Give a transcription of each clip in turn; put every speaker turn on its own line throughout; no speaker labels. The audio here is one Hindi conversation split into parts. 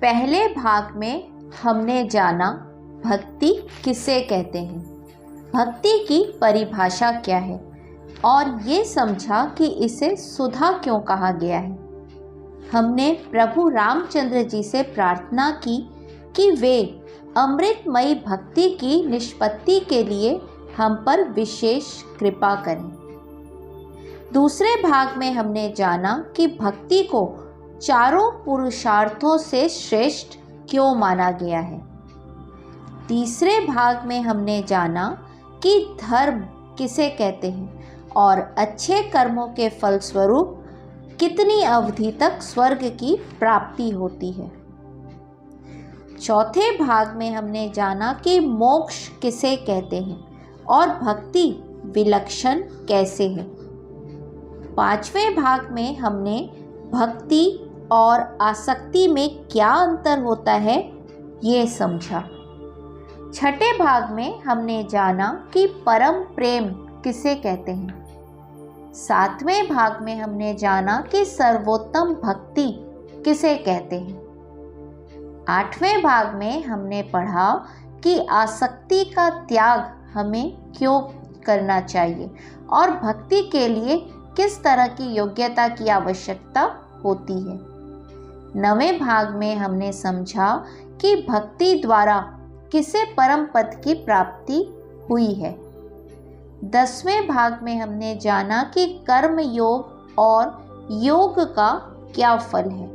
पहले भाग में हमने जाना भक्ति किसे कहते हैं, भक्ति की परिभाषा क्या है और ये समझा कि इसे सुधा क्यों कहा गया है। हमने प्रभु रामचंद्र जी से प्रार्थना की कि वे अमृतमयी भक्ति की निष्पत्ति के लिए हम पर विशेष कृपा करें। दूसरे भाग में हमने जाना कि भक्ति को चारों पुरुषार्थों से श्रेष्ठ क्यों माना गया है। तीसरे भाग में हमने जाना कि धर्म किसे कहते हैं और अच्छे कर्मों के फलस्वरूप कितनी अवधि तक स्वर्ग की प्राप्ति होती है। चौथे भाग में हमने जाना कि मोक्ष किसे कहते हैं और भक्ति विलक्षण कैसे है। पांचवें भाग में हमने भक्ति और आसक्ति में क्या अंतर होता है ये समझा। छठे भाग में हमने जाना कि परम प्रेम किसे कहते हैं। सातवें भाग में हमने जाना कि सर्वोत्तम भक्ति किसे कहते हैं। आठवें भाग में हमने पढ़ा कि आसक्ति का त्याग हमें क्यों करना चाहिए और भक्ति के लिए किस तरह की योग्यता की आवश्यकता होती है। नवें भाग में हमने समझा कि भक्ति द्वारा किसे परम पद की प्राप्ति हुई है। 10वें भाग में हमने जाना कि कर्म योग और योग का क्या फल है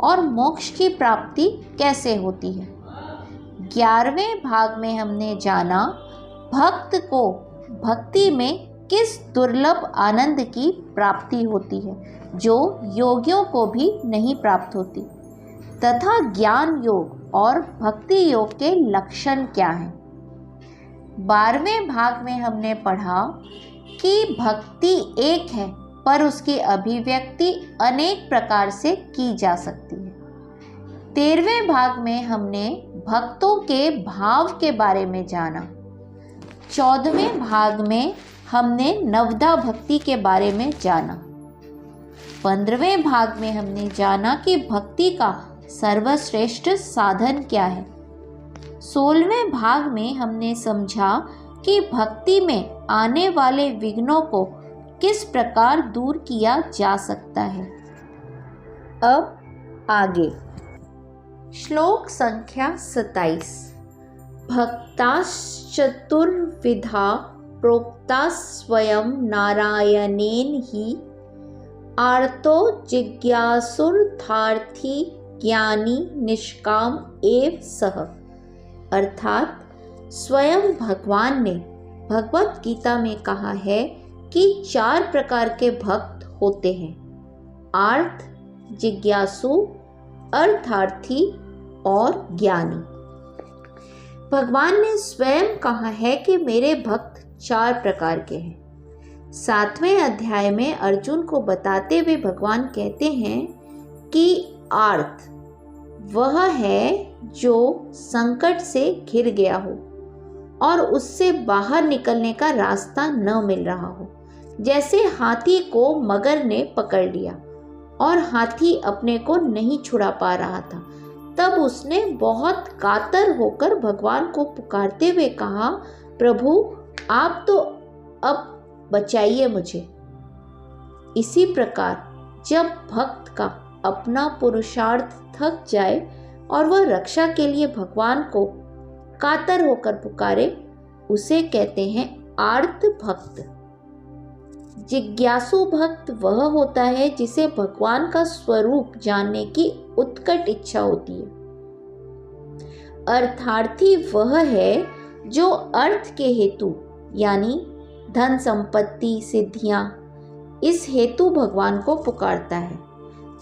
और मोक्ष की प्राप्ति कैसे होती है। 11वें भाग में हमने जाना भक्त को भक्ति में किस दुर्लभ आनंद की प्राप्ति होती है जो योगियों को भी नहीं प्राप्त होती, तथा ज्ञान योग और भक्ति योग के लक्षण क्या हैं। 12वें भाग में हमने पढ़ा कि भक्ति एक है पर उसकी अभिव्यक्ति अनेक प्रकार से की जा सकती है। 13वें भाग में हमने भक्तों के भाव के बारे में जाना। 14वें भाग में हमने नवदा भक्ति के बारे में जाना। 15वें भाग में हमने जाना कि भक्ति का सर्वश्रेष्ठ साधन क्या है। 16वें भाग में हमने समझा कि भक्ति में आने वाले विघ्नों को किस प्रकार दूर किया जा सकता है। अब आगे श्लोक संख्या 27। भक्ताश्चतुर्विधा प्रोक्ता स्वयं नारायणेन ही आर्तो जिज्ञासुर्थार्थी ज्ञानी निष्काम एव सह। अर्थात स्वयं भगवान ने भगवत गीता में कहा है कि 4 प्रकार के भक्त होते हैं, आर्थ, जिज्ञासु, अर्थार्थी और ज्ञानी। भगवान ने स्वयं कहा है कि मेरे भक्त 4 प्रकार के हैं। 7वें अध्याय में अर्जुन को बताते हुए भगवान कहते हैं कि आर्थ वह है जो संकट से घिर गया हो और उससे बाहर निकलने का रास्ता न मिल रहा हो। जैसे हाथी को मगर ने पकड़ लिया और हाथी अपने को नहीं छुड़ा पा रहा था, तब उसने बहुत कातर होकर भगवान को पुकारते हुए कहा, प्रभु आप तो अब बचाइए मुझे। इसी प्रकार जब भक्त का अपना पुरुषार्थ थक जाए और वह रक्षा के लिए भगवान को कातर होकर पुकारे, उसे कहते हैं आर्त भक्त। जिज्ञासु भक्त वह होता है जिसे भगवान का स्वरूप जानने की उत्कट इच्छा होती है। अर्थार्थी वह है जो अर्थ के हेतु यानी धन संपत्ति सिद्धियां इस हेतु भगवान को पुकारता है।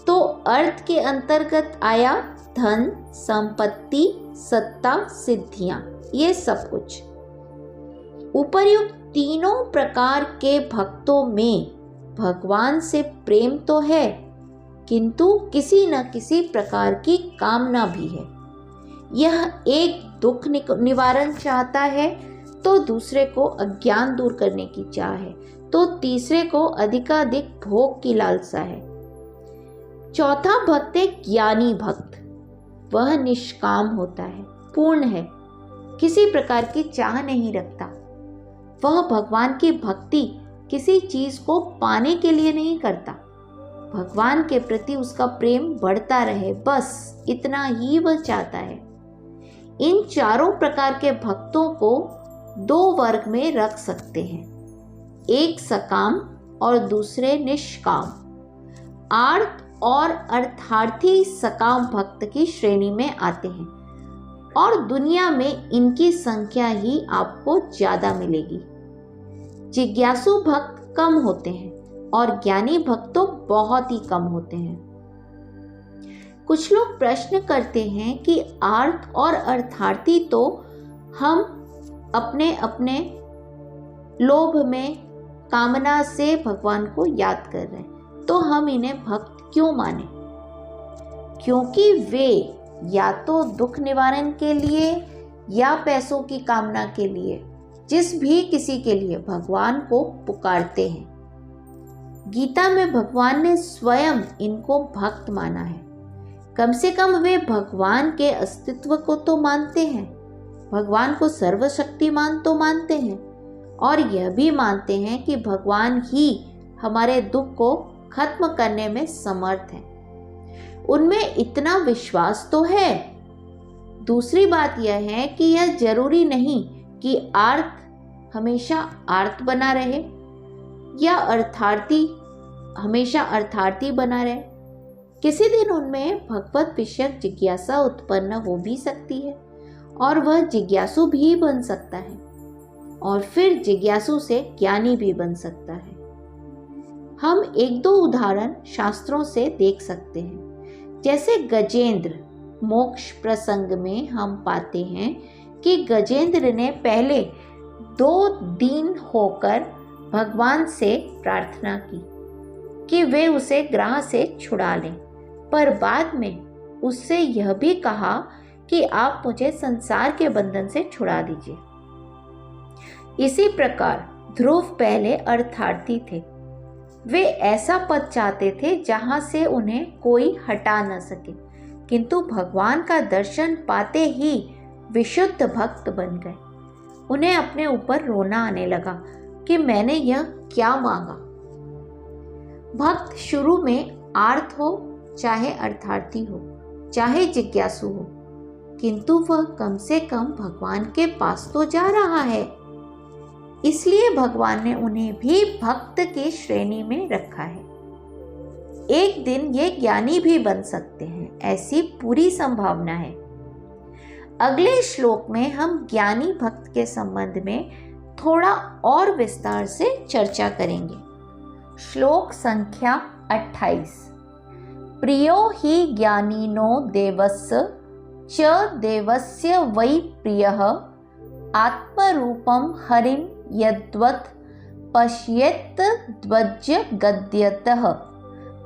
तो अर्थ के अंतर्गत आया धन संपत्ति सत्ता सिद्धियां, ये सब कुछ। उपर्युक्त तीनों प्रकार के भक्तों में भगवान से प्रेम तो है, किंतु किसी न किसी प्रकार की कामना भी है। यह एक दुख निवारण चाहता है, तो दूसरे को अज्ञान दूर करने की चाह है, तो तीसरे को अधिकाधिक भोग की लालसा है। चौथा भक्त है ज्ञानी भक्त। वह निष्काम होता है, पूर्ण है, किसी प्रकार की चाह नहीं रखता। वह भगवान की भक्ति किसी चीज को पाने के लिए नहीं करता। भगवान के प्रति उसका प्रेम बढ़ता रहे, बस इतना ही वह चाहता है। इन चारों प्रकार के भक्तों को दो वर्ग में रख सकते हैं, एक सकाम और दूसरे निष्काम। आर्त और अर्थार्थी सकाम भक्त की श्रेणी में आते हैं और दुनिया में इनकी संख्या ही आपको ज्यादा मिलेगी। जिज्ञासु भक्त कम होते हैं और ज्ञानी भक्त तो बहुत ही कम होते हैं। कुछ लोग प्रश्न करते हैं कि आर्त और अर्थार्थी तो हम अपने अपने लोभ में, कामना से भगवान को याद कर रहे हैं, तो हम इन्हें भक्त क्यों माने? क्योंकि वे या तो दुख निवारण के लिए या पैसों की कामना के लिए, जिस भी किसी के लिए भगवान को पुकारते हैं। गीता में भगवान ने स्वयं इनको भक्त माना है। कम से कम वे भगवान के अस्तित्व को तो मानते हैं, भगवान को सर्वशक्तिमान तो मानते हैं, और यह भी मानते हैं कि भगवान ही हमारे दुख को खत्म करने में समर्थ हैं। उनमें इतना विश्वास तो है। दूसरी बात यह है कि यह जरूरी नहीं कि आर्त हमेशा आर्त बना रहे या अर्थार्थी हमेशा अर्थार्थी बना रहे। किसी दिन उनमें भगवत विषयक जिज्ञासा उत्पन्न हो भी सकती है और वह जिज्ञासु भी बन सकता है, और फिर जिज्ञासु से ज्ञानी भी बन सकता है। हम एक दो उदाहरण शास्त्रों से देख सकते हैं। जैसे गजेंद्र मोक्ष प्रसंग में हम पाते हैं कि गजेंद्र ने पहले 2 दिन होकर भगवान से प्रार्थना की कि वे उसे ग्रह से छुड़ा लें, पर बाद में उससे यह भी कहा कि आप मुझे संसार के बंधन से छुड़ा दीजिए। इसी प्रकार ध्रुव पहले अर्थार्थी थे। वे ऐसा पद चाहते थे जहां से उन्हें कोई हटा न सके, किंतु भगवान का दर्शन पाते ही विशुद्ध भक्त बन गए। उन्हें अपने ऊपर रोना आने लगा कि मैंने यह क्या मांगा। भक्त शुरू में आर्त हो, चाहे अर्थार्थी हो, चाहे जिज्ञासु हो, किंतु वह कम से कम भगवान के पास तो जा रहा है। इसलिए भगवान ने उन्हें भी भक्त की श्रेणी में रखा है। एक दिन ये ज्ञानी भी बन सकते हैं, ऐसी पूरी संभावना है। अगले श्लोक में हम ज्ञानी भक्त के संबंध में थोड़ा और विस्तार से चर्चा करेंगे। श्लोक संख्या 28। प्रियो हि ज्ञानिनो देवस्य च देवस्य वै प्रियः आत्मरूपम हरिम यद्वत् पश्येत ध्वज गद्यतः।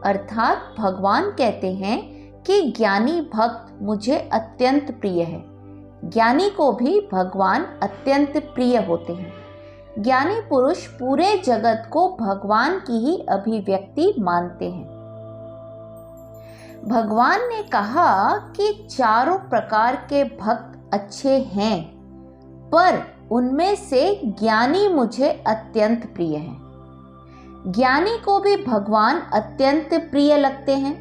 अर्थात भगवान कहते हैं कि ज्ञानी भक्त मुझे अत्यंत प्रिय है। ज्ञानी को भी भगवान अत्यंत प्रिय होते हैं। ज्ञानी पुरुष पूरे जगत को भगवान की ही अभिव्यक्ति मानते हैं। भगवान ने कहा कि चारों प्रकार के भक्त अच्छे हैं, पर उनमें से ज्ञानी मुझे अत्यंत प्रिय है। ज्ञानी को भी भगवान अत्यंत प्रिय लगते हैं।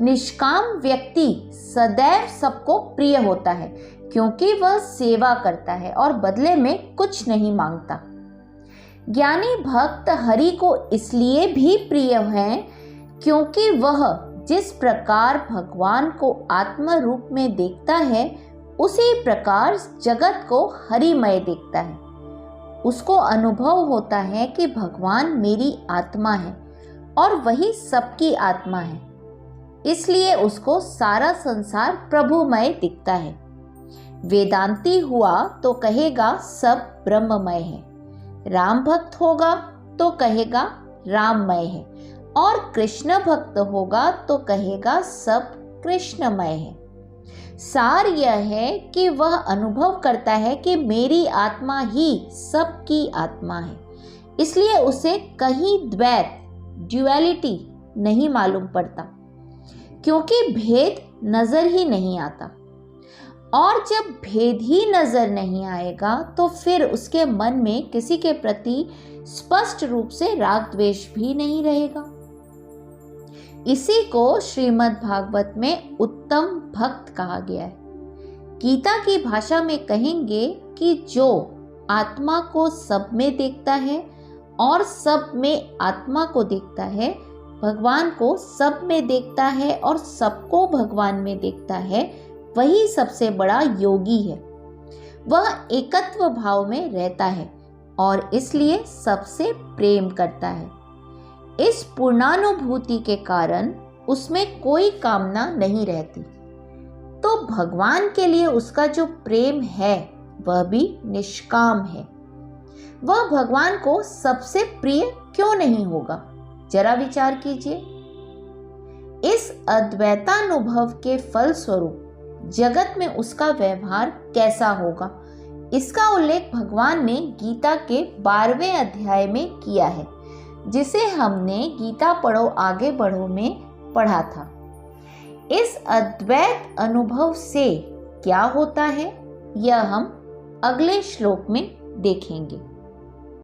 निष्काम व्यक्ति सदैव सबको प्रिय होता है, क्योंकि वह सेवा करता है और बदले में कुछ नहीं मांगता। ज्ञानी भक्त हरि को इसलिए भी प्रिय हैं क्योंकि वह जिस प्रकार भगवान को आत्म रूप में देखता है, उसी प्रकार जगत को हरिमय देखता है। उसको अनुभव होता है कि भगवान मेरी आत्मा है और वही सबकी आत्मा है, इसलिए उसको सारा संसार प्रभुमय दिखता है। वेदांती हुआ तो कहेगा सब ब्रह्ममय है, राम भक्त होगा तो कहेगा राममय है, और कृष्ण भक्त होगा तो कहेगा सब कृष्णमय है। सार यह है कि वह अनुभव करता है कि मेरी आत्मा ही सबकी आत्मा है, इसलिए उसे कहीं द्वैत ड्युअलिटी नहीं मालूम पड़ता। क्योंकि भेद नजर ही नहीं आता, और जब भेद ही नजर नहीं आएगा तो फिर उसके मन में किसी के प्रति स्पष्ट रूप से राग द्वेष भी नहीं रहेगा। इसी को श्रीमद् भागवत में उत्तम भक्त कहा गया है। गीता की भाषा में कहेंगे कि जो आत्मा को सब में देखता है और सब में आत्मा को देखता है, भगवान को सब में देखता है और सबको भगवान में देखता है, वही सबसे बड़ा योगी है। वह एकत्व भाव में रहता है और इसलिए सबसे प्रेम करता है। इस पूर्णानुभूति के कारण उसमें कोई कामना नहीं रहती, तो भगवान के लिए उसका जो प्रेम है वह भी निष्काम है। वह भगवान को सबसे प्रिय क्यों नहीं होगा? जरा विचार कीजिए। इस अद्वैतानुभव के फलस्वरूप जगत में उसका व्यवहार कैसा होगा, इसका उल्लेख भगवान ने गीता के 12वें अध्याय में किया है, जिसे हमने गीता पढ़ो आगे बढ़ो में पढ़ा था। इस अद्वैत अनुभव से क्या होता है, यह हम अगले श्लोक में देखेंगे।